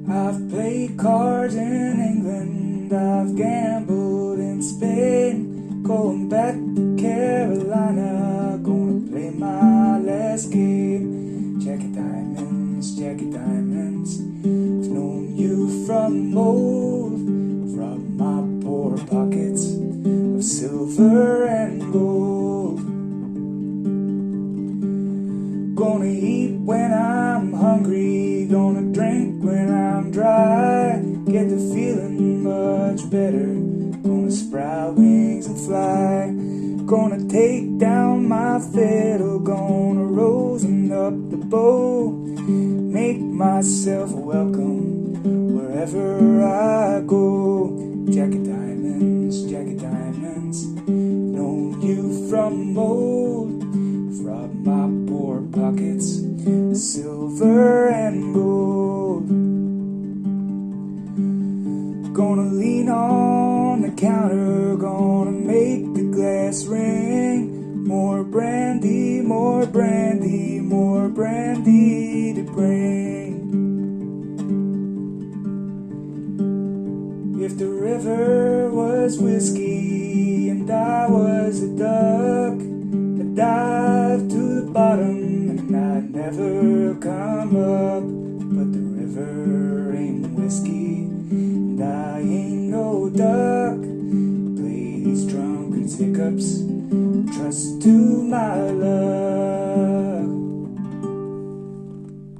I've played cards in England, I've gambled in Spain, going back to Carolina, gonna play my last game. Jackie Diamonds, Jackie Diamonds, I've known you from old, from my poor pockets of silver and gold. Gonna eat when I'm hungry, gonna drink when I'm dry, get the feeling much better, gonna sprout wings and fly. Gonna take down my fiddle, gonna rosen up the bow, make myself welcome wherever I go. Jackie Diamonds, Jackie Diamonds, known you from old, from my poor pockets, silver and gold. Gonna lean on the counter, gonna make the glass ring. More brandy, more brandy, more brandy to bring. If the river was whiskey and I was a duck, I'd dive to the bottom and I'd never come up. But the river ain't whiskey and I ain't no duck. Play these drunkards, hiccups, trust to my luck.